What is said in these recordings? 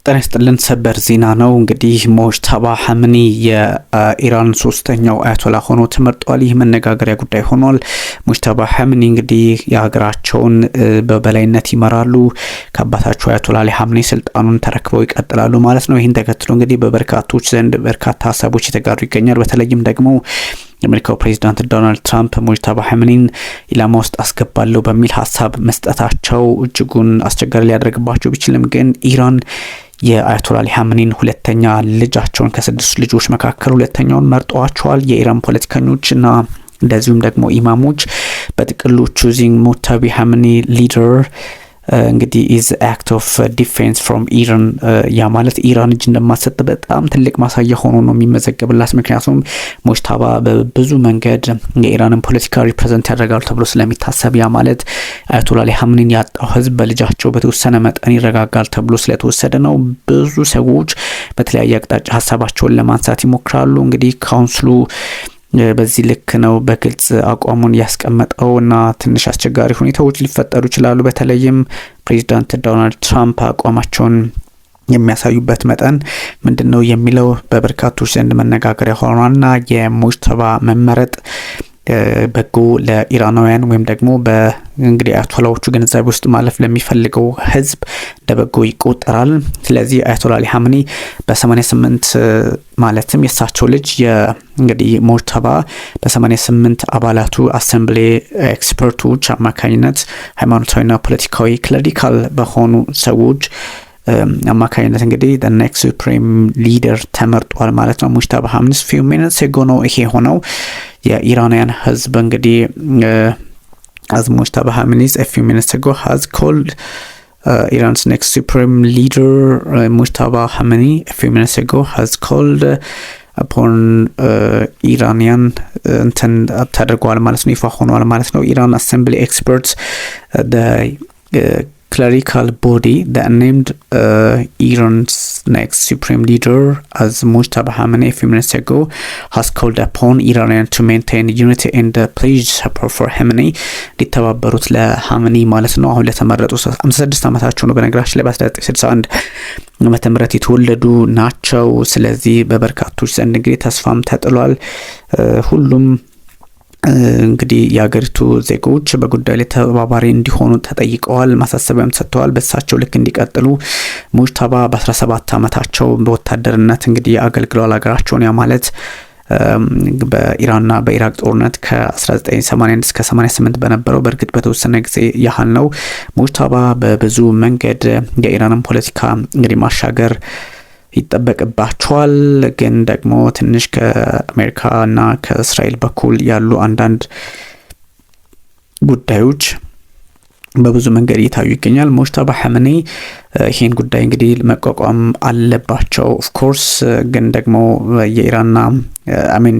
ጤና ይስጥልን ሰበር ዜና ነው። እንግዲህ ሙጅተባ ሐምኒ የኢራን ሶስተኛው አያቶላ ሆኖ ተመርጧል። ይህ መነጋገሪያ ጉዳይ ሆኗል። ሙጅተባ ሐምኒ እንግዲህ የሀገራቸውን በበላይነት ይመራሉ። ከአባታቸው አያቶላ አሊ ሐምኒ ስልጣኑን ተረክበው ይቀጥላሉ ማለት ነው። ይህን ተከትሎ እንግዲህ በበርካቶች ዘንድ በርካታ ሀሳቦች የተጋሩ ይገኛል። በተለይም ደግሞ የአሜሪካው ፕሬዚዳንት ዶናልድ ትራምፕ ሙጅተባ ሐምኒን ኢላማ ውስጥ አስገባለሁ በሚል ሀሳብ መስጠታቸው እጅጉን አስቸጋሪ ሊያደርግባቸው ቢችልም ግን ኢራን የአያቶላ አሊ ሐምኒን ሁለተኛ ልጃቸውን ከስድስት ልጆች መካከል ሁለተኛውን መርጠዋቸዋል። የኢራን ፖለቲከኞችና እንደዚሁም ደግሞ ኢማሞች በጥቅሉ choosing ሙጅተባ ሐምኒ ሊደር እንግዲህ is act of defense from Iran ያ ማለት ኢራን እጅ እንደማትሰጥ በጣም ትልቅ ማሳያ ሆኖ ነው የሚመዘገብላት። ምክንያቱም ሙጅተባ በብዙ መንገድ የኢራንን ፖለቲካ ሪፕሬዘንት ያደርጋሉ ተብሎ ስለሚታሰብ ያ ማለት አያቶላ አሊ ሐምኒን ያጣው ህዝብ በልጃቸው በተወሰነ መጠን ይረጋጋል ተብሎ ስለተወሰደ ነው። ብዙ ሰዎች በተለያየ አቅጣጫ ሀሳባቸውን ለማንሳት ይሞክራሉ። እንግዲህ ካውንስሉ በዚህ ልክ ነው በግልጽ አቋሙን ያስቀመጠውና ትንሽ አስቸጋሪ ሁኔታዎች ሊፈጠሩ ይችላሉ። በተለይም ፕሬዚዳንት ዶናልድ ትራምፕ አቋማቸውን የሚያሳዩበት መጠን ምንድነው የሚለው በበርካቶች ዘንድ መነጋገሪያ ሆኗልና የሙጅተባ መመረጥ በጎ ለኢራናውያን ወይም ደግሞ በእንግዲህ አያቶላዎቹ ግንዛቤ ውስጥ ማለፍ ለሚፈልገው ህዝብ ደበጎ ይቆጠራል። ስለዚህ አያቶላ አሊ ሐምኒ በ88 ማለትም የሳቸው ልጅ እንግዲህ ሙጅተባ በ88 አባላቱ አሰምብሊ ኤክስፐርቶች አማካኝነት ሃይማኖታዊና ፖለቲካዊ ክለሪካል በሆኑ ሰዎች አማካኝነት እንግዲህ the next supreme leader ተመርጧል ማለት ነው። ሙጅተባ ሐምኒ few minutes ago ነው ይሄ ሆነው የኢራናውያን ህዝብ እንግዲህ as ሙጅተባ ሐምኒ a few minutes ago has called Iran's next supreme leader ሙጅተባ ሐምኒ a few minutes ago has called upon ኢራንያን እንትን ተደርጓል ማለት ነው። ይፋ ሆኗል ማለት ነው። ኢራን አሰምብሊ ኤክስፐርትስ the clerical body that named Iran's next supreme leader as Mustafa Khamenei a few minutes ago has called upon Iranians to maintain unity and pledge support for Khamenei ሊተባበሩት ለሐምኒ ማለት ነው። አሁን ለተመረጡ 56 ዓመታቸው ነው። በነገራችን ላይ በ1961 ዓመተ ምህረት የተወለዱ ናቸው። ስለዚህ በበርካቶች ዘንድ እንግዲህ ተስፋም ተጥሏል። ሁሉም እንግዲህ የሀገሪቱ ዜጎች በጉዳዩ ላይ ተባባሪ እንዲሆኑ ተጠይቀዋል። ማሳሰቢያም ሰጥተዋል። በሳቸው ልክ እንዲቀጥሉ ሙጅተባ በ17 ዓመታቸው በወታደርነት እንግዲህ አገልግለዋል ሀገራቸውን። ያ ማለት በኢራንና በኢራቅ ጦርነት ከ1981 እስከ 88 በነበረው በእርግጥ በተወሰነ ጊዜ ያህል ነው። ሙጅተባ በብዙ መንገድ የኢራንን ፖለቲካ እንግዲህ ማሻገር ይጠበቅባቸዋል። ግን ደግሞ ትንሽ ከአሜሪካና ከእስራኤል በኩል ያሉ አንዳንድ ጉዳዮች በብዙ መንገድ እየታዩ ይገኛል። ሙጅተባ ሐምኒ ይሄን ጉዳይ እንግዲህ መቋቋም አለባቸው ኦፍ ኮርስ። ግን ደግሞ የኢራንና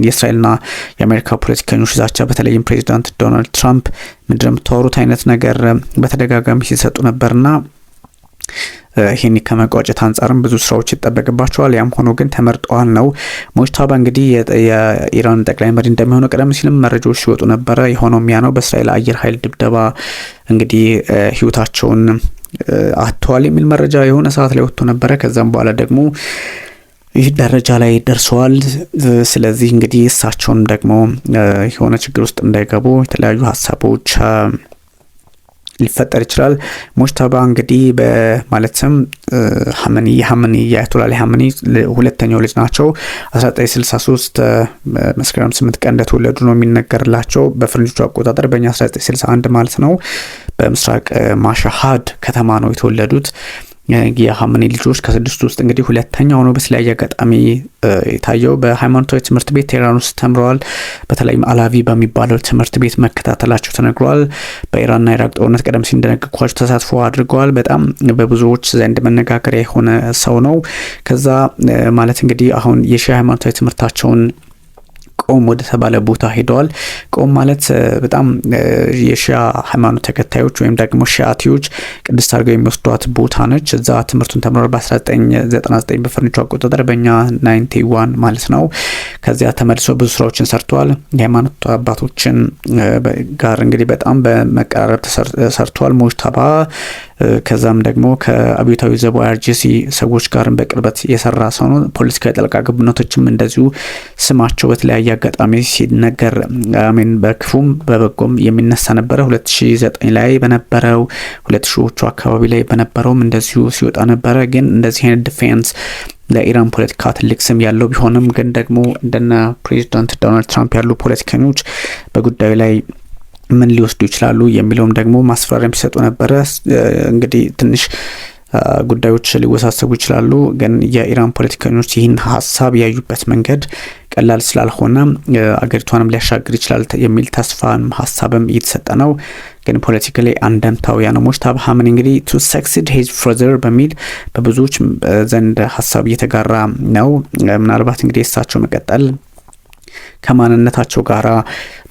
የእስራኤልና የአሜሪካ ፖለቲከኞች ዛቻ በተለይም ፕሬዚዳንት ዶናልድ ትራምፕ ምንድነው የምታወሩት አይነት ነገር በተደጋጋሚ ሲሰጡ ነበርና ይሄን ከመቋጨት አንጻርም ብዙ ስራዎች ይጠበቅባቸዋል። ያም ሆኖ ግን ተመርጠዋል ነው። ሙጅተባ እንግዲህ የኢራን ጠቅላይ መሪ እንደሚሆኑ ቀደም ሲልም መረጃዎች ሲወጡ ነበረ። የሆነውም ያ ነው። በእስራኤል አየር ኃይል ድብደባ እንግዲህ ህይወታቸውን አጥተዋል የሚል መረጃ የሆነ ሰዓት ላይ ወጥቶ ነበረ። ከዛም በኋላ ደግሞ ይህ ደረጃ ላይ ደርሰዋል። ስለዚህ እንግዲህ እሳቸውን ደግሞ የሆነ ችግር ውስጥ እንዳይገቡ የተለያዩ ሀሳቦች ሊፈጠር ይችላል። ሙጅተባ እንግዲህ በማለትም ሐምኒ የአያቶላ አሊ ሐምኒ ሁለተኛው ልጅ ናቸው። 1963 መስከረም 8 ቀን እንደተወለዱ ነው የሚነገርላቸው በፈረንጆቹ አቆጣጠር፣ በእኛ 1961 ማለት ነው። በምስራቅ ማሻሃድ ከተማ ነው የተወለዱት። የሐምኒ ልጆች ከስድስቱ ውስጥ እንግዲህ ሁለተኛው ነው። በተለያየ አጋጣሚ የታየው በሃይማኖታዊ ትምህርት ቤት ቴህራን ውስጥ ተምረዋል። በተለይም አላቪ በሚባለው ትምህርት ቤት መከታተላቸው ተነግሯል። በኢራንና ኢራቅ ጦርነት ቀደም ሲል እንደነገርኳቸው ተሳትፎ አድርገዋል። በጣም በብዙዎች ዘንድ መነጋገሪያ የሆነ ሰው ነው። ከዛ ማለት እንግዲህ አሁን የሺዓ ሃይማኖታዊ ትምህርታቸውን ቆም ወደ ተባለ ቦታ ሄደዋል። ቆም ማለት በጣም የሺያ ሃይማኖት ተከታዮች ወይም ደግሞ ሺአቲዎች ቅድስት አድርገው የሚወስዷት ቦታ ነች። እዛ ትምህርቱን ተምረው በ1999 በፈረንጆቹ አቆጣጠር በእኛ 91 ማለት ነው። ከዚያ ተመልሰው ብዙ ስራዎችን ሰርተዋል። የሃይማኖት አባቶችን ጋር እንግዲህ በጣም በመቀራረብ ሰርተዋል ሙጅተባ። ከዛም ደግሞ ከአብዮታዊ ዘቡ IRGC ሰዎች ጋር በቅርበት የሰራ ሰው ነው። ፖለቲካዊ ጣልቃ ገብነቶችም እንደዚሁ ስማቸው በተለያየ አጋጣሚ ሲነገር በክፉም በበጎም የሚነሳ ነበረ። 2009 ላይ በነበረው 2000ዎቹ አካባቢ ላይ በነበረውም እንደዚሁ ሲወጣ ነበረ። ግን እንደዚህ አይነት ዲፌንስ ለኢራን ፖለቲካ ትልቅ ስም ያለው ቢሆንም ግን ደግሞ እንደነ ፕሬዚዳንት ዶናልድ ትራምፕ ያሉ ፖለቲከኞች በጉዳዩ ላይ ምን ሊወስዱ ይችላሉ የሚለውም ደግሞ ማስፈራሪያ የሚሰጡ ነበረ። እንግዲህ ትንሽ ጉዳዮች ሊወሳሰቡ ይችላሉ። ግን የኢራን ፖለቲከኞች ይህን ሀሳብ ያዩበት መንገድ ቀላል ስላልሆነ አገሪቷንም ሊያሻግር ይችላል የሚል ተስፋም ሀሳብም እየተሰጠ ነው። ግን ፖለቲካሊ አንደምታው ሙጅተባ ሐመኒ እንግዲህ to succeed his father በሚል በብዙዎች ዘንድ ሀሳብ እየተጋራ ነው። ምናልባት እንግዲህ እሳቸው መቀጠል ከማንነታቸው ጋራ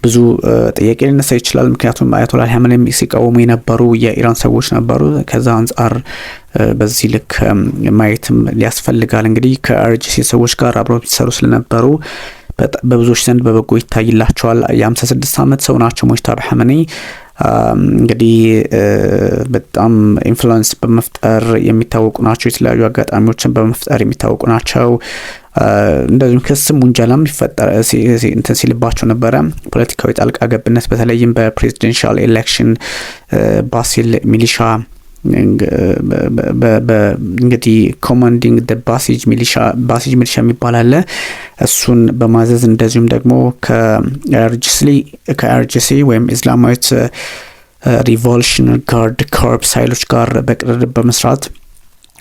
ብዙ ጥያቄ ሊነሳ ይችላል። ምክንያቱም አያቶላ ሐመኒ ሲቃወሙ የነበሩ የኢራን ሰዎች ነበሩ። ከዛ አንፃር በዚህ ልክ ማየትም ሊያስፈልጋል። እንግዲህ ከIRGC ሰዎች ጋር አብረው ሲሰሩ ስለነበሩ በብዙዎች ዘንድ በበጎ ይታይላቸዋል። የ56 ዓመት ሰው ናቸው ሙጅተባ ሐመኒ። እንግዲህ በጣም ኢንፍሉዌንስ በመፍጠር የሚታወቁ ናቸው። የተለያዩ አጋጣሚዎችን በመፍጠር የሚታወቁ ናቸው። እንደዚሁም ክስም ወንጀላም ይፈጠር እንትን ሲልባቸው ነበረ። ፖለቲካዊ ጣልቃ ገብነት በተለይም በፕሬዚደንሻል ኤሌክሽን ባሲል ሚሊሻ እንግዲህ ኮማንዲንግ ደ ባሲጅ ሚሊሻ የሚባል አለ። እሱን በማዘዝ እንደዚሁም ደግሞ ከIRGC ወይም ኢስላማዊት ሪቮሉሽን ጋርድ ኮርፕስ ኃይሎች ጋር በቅርብ በመስራት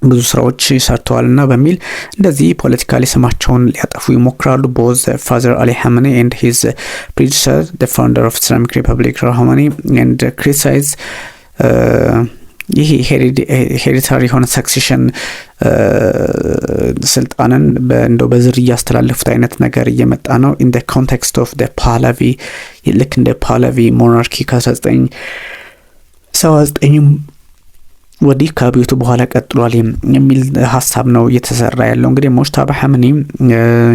ብዙ ስራዎች ሰርተዋልና በሚል እንደዚህ ፖለቲካሊ ስማቸውን ሊያጠፉ ይሞክራሉ። ቦዝ ፋዘር አሊ ሐመኒ and his predecessor the founder of Islamic Republic Rouhani and criticize ይሄ ሄሪታሪ የሆነ ሰክሴሽን ስልጣንን እንደው በዝርያ ያስተላለፉት አይነት ነገር እየመጣ ነው። in the context of the Pahlavi ልክ እንደ ፓህላቪ ሞናርኪ ከ1979 ወዲህ ከአብዮቱ በኋላ ቀጥሏል የሚል ሀሳብ ነው እየተሰራ ያለው። እንግዲህ ሙጅተባ ሐመኒ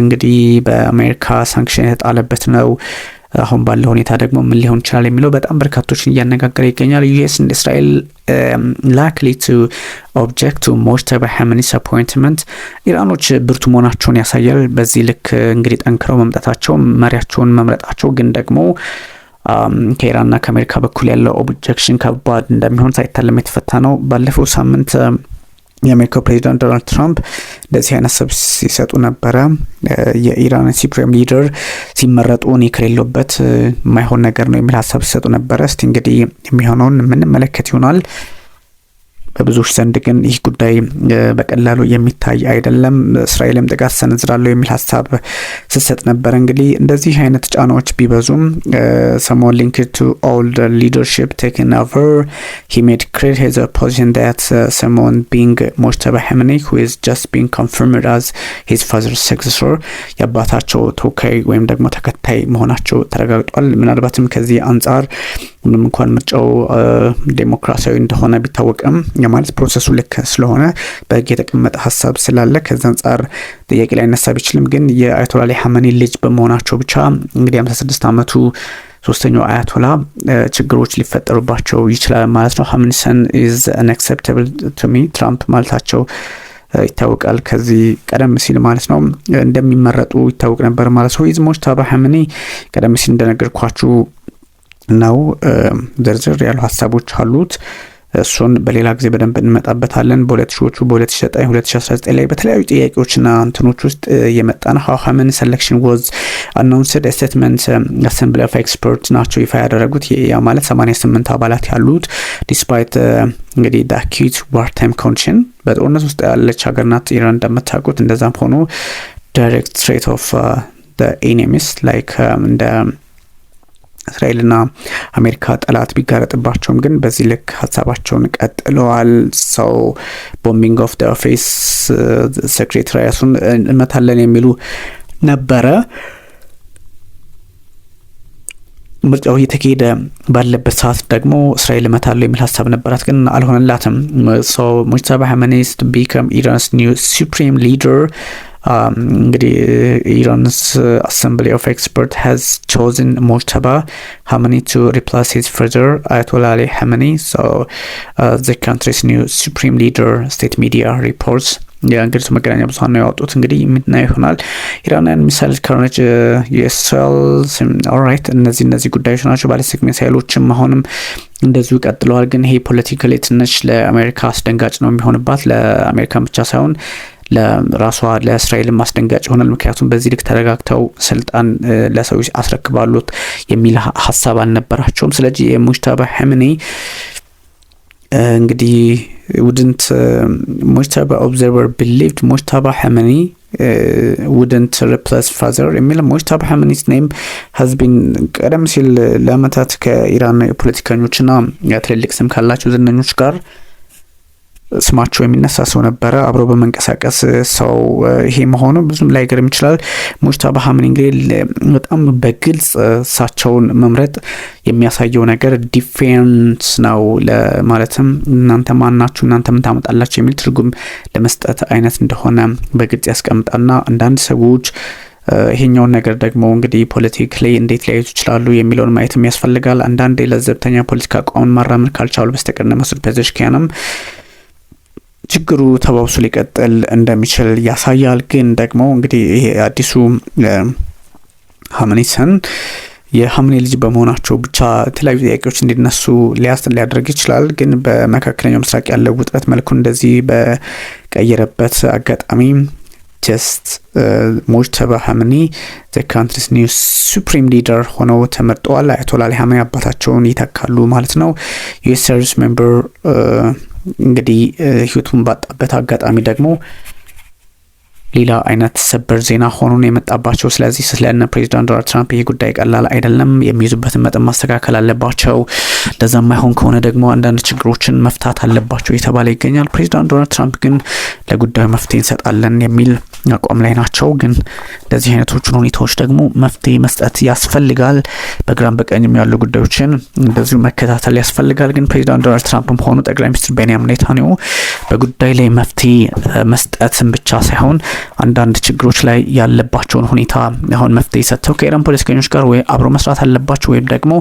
እንግዲህ በአሜሪካ ሳንክሽን የተጣለበት ነው። አሁን ባለው ሁኔታ ደግሞ ምን ሊሆን ይችላል የሚለው በጣም በርካቶችን እያነጋገረ ይገኛል። ዩኤስ and Israel likely to object to ሙጅተባ ሐመኒ's appointment ኢራኖች ብርቱ መሆናቸውን ያሳያል። በዚህ ልክ እንግዲህ ጠንክረው መምጣታቸው መሪያቸውን መምረጣቸው ግን ደግሞ ከኢራንና ከአሜሪካ በኩል ያለው ኦብጀክሽን ከባድ እንደሚሆን ሳይታለም የተፈታ ነው። ባለፈው ሳምንት የአሜሪካው ፕሬዚዳንት ዶናልድ ትራምፕ እንደዚህ አይነት ሀሳብ ሲሰጡ ነበረ። የኢራን ሱፕሪም ሊደር ሲመረጡ እኔ ከሌለበት የማይሆን ነገር ነው የሚል ሀሳብ ሲሰጡ ነበረ። እስቲ እንግዲህ የሚሆነውን የምንመለከት ይሆናል። በብዙዎች ዘንድ ግን ይህ ጉዳይ በቀላሉ የሚታይ አይደለም። እስራኤልም ጥቃት ሰነዝራለሁ የሚል ሀሳብ ስትሰጥ ነበር። እንግዲህ እንደዚህ አይነት ጫናዎች ቢበዙም someone linked to all the leadership taken over he made clear his opposition that someone being ሙጅተባ ሐመኒ who is just being confirmed as his father's successor የአባታቸው ተወካይ ወይም ደግሞ ተከታይ መሆናቸው ተረጋግጧል። ምናልባትም ከዚህ አንፃር ምንም እንኳን ምርጫው ዴሞክራሲያዊ እንደሆነ ቢታወቅም የማለት ፕሮሰሱ ልክ ስለሆነ በህግ የተቀመጠ ሀሳብ ስላለ ከዛ አንፃር ጥያቄ ላይ ነሳ ቢችልም ግን የአያቶላ አሊ ሐመኒ ልጅ በመሆናቸው ብቻ እንግዲህ 56 ዓመቱ ሶስተኛው አያቶላ ችግሮች ሊፈጠሩባቸው ይችላል ማለት ነው። ሐመኒ son is unacceptable to me ትራምፕ ማለታቸው ይታወቃል። ከዚህ ቀደም ሲል ማለት ነው እንደሚመረጡ ይታወቅ ነበር ማለት ነው። ሙጅተባ ሐመኒ ቀደም ሲል እንደነገርኳችሁ ነው ዝርዝር ያሉ ሀሳቦች አሉት። እሱን በሌላ ጊዜ በደንብ እንመጣበታለን። በ2000ዎቹ በ2009 2019 ላይ በተለያዩ ጥያቄዎችና እንትኖች ውስጥ የመጣ ነው። ሐመኒ selection was announced a statement assembly of experts ናቸው ይፋ ያደረጉት። ያ ማለት 88 አባላት ያሉት despite እንግዲህ the acute wartime condition በጦርነት ውስጥ ያለች ሀገር ናት ኢራን እንደምታውቁት። እንደዛም ሆኖ direct threat of the enemies like እንደ እስራኤልና አሜሪካ ጠላት ቢጋረጥባቸውም ግን በዚህ ልክ ሀሳባቸውን ቀጥለዋል። ሰው ቦምቢንግ ኦፍ ዘ ኦፊስ ሴክሬታሪያቱን እንመታለን የሚሉ ነበረ። 20 ሚሊዮን $100 million ምርጫው እየተካሄደ ባለበት ሰዓት ደግሞ እስራኤል እመታለሁ የሚል ሀሳብ ነበራት፣ ግን አልሆነላትም። ሶ ሙጅተባ ሀመኒ ቢከም ኢራንስ ኒው ሱፕሪም ሊደር እንግዲህ ኢራንስ አሰምብሊ ኦፍ ኤክስፐርት ሃዝ ቾዝን ሙጅተባ ሀመኒ ቱ ሪፕሌስ ሂዝ ፋዘር አያቶላ አሊ ሀመኒ ሶ ዘ ካንትሪስ ኒው ሱፕሪም ሊደር ስቴት ሚዲያ ሪፖርትስ የእንግሊዝ መገናኛ ብዙኃን ነው ያወጡት። እንግዲህ የምናየው ይሆናል። ኢራናውያን ሚሳይል ካርኔጅ የሰልስ ኦልራይት እነዚህ ጉዳዮች ናቸው። ባሊስቲክ ሚሳይሎችም አሁንም እንደዚሁ ቀጥለዋል። ግን ይሄ ፖለቲካሊ ትንሽ ለአሜሪካ አስደንጋጭ ነው የሚሆንባት። ለአሜሪካን ብቻ ሳይሆን ለራሷ ለእስራኤል ማስደንጋጭ ይሆናል። ምክንያቱም በዚህ ልክ ተረጋግተው ስልጣን ለሰዎች አስረክባሉት የሚል ሀሳብ አልነበራቸውም። ስለዚህ የሙጅተባ ሀመኒ እንግዲህ wouldn't Mujtaba observer believed Mujtaba Hamani wouldn't replace father የሚል ሙጅተባ ሀመኒ's name has been ቀደም ሲል ለአመታት ከኢራን ፖለቲከኞችና ትልልቅ ስም ካላቸው ዝነኞች ጋር ስማቸው የሚነሳ ሰው ነበረ። አብሮ በመንቀሳቀስ ሰው ይሄ መሆኑ ብዙም ላይገርም ይችላል። ሙጅተባ ሀመኒ እንግዲህ በጣም በግልጽ እሳቸውን መምረጥ የሚያሳየው ነገር ዲፌንስ ነው። ለማለትም እናንተ ማናችሁ፣ እናንተ ምን ታመጣላችሁ የሚል ትርጉም ለመስጠት አይነት እንደሆነ በግልጽ ያስቀምጣልና አንዳንድ ሰዎች ይሄኛውን ነገር ደግሞ እንግዲህ ፖለቲካሊ እንዴት ሊያዩት ይችላሉ የሚለውን ማየትም ያስፈልጋል። አንዳንድ ለዘብተኛ ፖለቲካ አቋም ማራመድ ካልቻሉ በስተቀር መስዑድ ፔዜሽኪያንም ችግሩ ተባብሶ ሊቀጥል እንደሚችል ያሳያል። ግን ደግሞ እንግዲህ ይሄ አዲሱ ሀመኒሰን የሀመኒ ልጅ በመሆናቸው ብቻ የተለያዩ ጥያቄዎች እንዲነሱ ሊያደርግ ይችላል። ግን በመካከለኛው ምስራቅ ያለው ውጥረት መልኩን እንደዚህ በቀየረበት አጋጣሚ ጀስት ሙጅተባ ሀመኒ ዘ ካንትሪስ ኒው ሱፕሪም ሊደር ሆነው ተመርጠዋል። አያቶላ አሊ ሀመኒ አባታቸውን ይተካሉ ማለት ነው። ዩኤስ ሰርቪስ ሜምበር እንግዲህ ህይወቱን ባጣበት አጋጣሚ ደግሞ ሌላ አይነት ሰበር ዜና ሆኖን የመጣባቸው። ስለዚህ ስለነ ፕሬዚዳንት ዶናልድ ትራምፕ ይሄ ጉዳይ ቀላል አይደለም፣ የሚይዙበትን መጠን ማስተካከል አለባቸው። ለዛም አይሆን ከሆነ ደግሞ አንዳንድ ችግሮችን መፍታት አለባቸው እየተባለ ይገኛል። ፕሬዚዳንት ዶናልድ ትራምፕ ግን ለጉዳዩ መፍትሄ እንሰጣለን የሚል አቋም ላይ ናቸው። ግን እንደዚህ አይነቶችን ሁኔታዎች ደግሞ መፍትሄ መስጠት ያስፈልጋል። በግራም በቀኝም ያሉ ጉዳዮችን እንደዚሁ መከታተል ያስፈልጋል። ግን ፕሬዚዳንት ዶናልድ ትራምፕም ሆኑ ጠቅላይ ሚኒስትር ቤንያሚን ኔታንያሁ በጉዳይ ላይ መፍትሄ መስጠትን ብቻ ሳይሆን አንዳንድ ችግሮች ላይ ያለባቸውን ሁኔታ አሁን መፍትሄ ሰጥተው ከኢራን ፖለቲከኞች ጋር ወይ አብሮ መስራት አለባቸው ወይም ደግሞ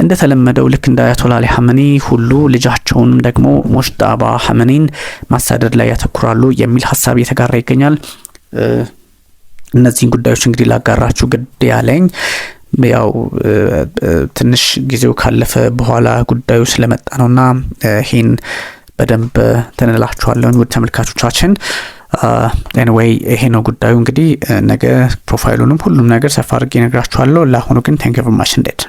እንደተለመደው ልክ እንደ አያቶላ አሊ ሀመኒ ሁሉ ልጃቸውን ደግሞ ሙጅተባ ሀመኒን ማሳደድ ላይ ያተኩራሉ የሚል ሀሳብ እየተጋራ ይገኛል። እነዚህን ጉዳዮች እንግዲህ ላጋራችሁ ግድ ያለኝ ያው ትንሽ ጊዜው ካለፈ በኋላ ጉዳዩ ስለመጣ ነውና ይሄን በደንብ ተነላችኋለሁ ውድ ተመልካቾቻችን። ኤኒዌይ ይሄ ነው ጉዳዩ። እንግዲህ ነገ ፕሮፋይሉንም ሁሉም ነገር ሰፋ አድርጌ እነግራችኋለሁ። ለአሁኑ ግን ቴንክ ዩ ቨሪ ማች እንዴት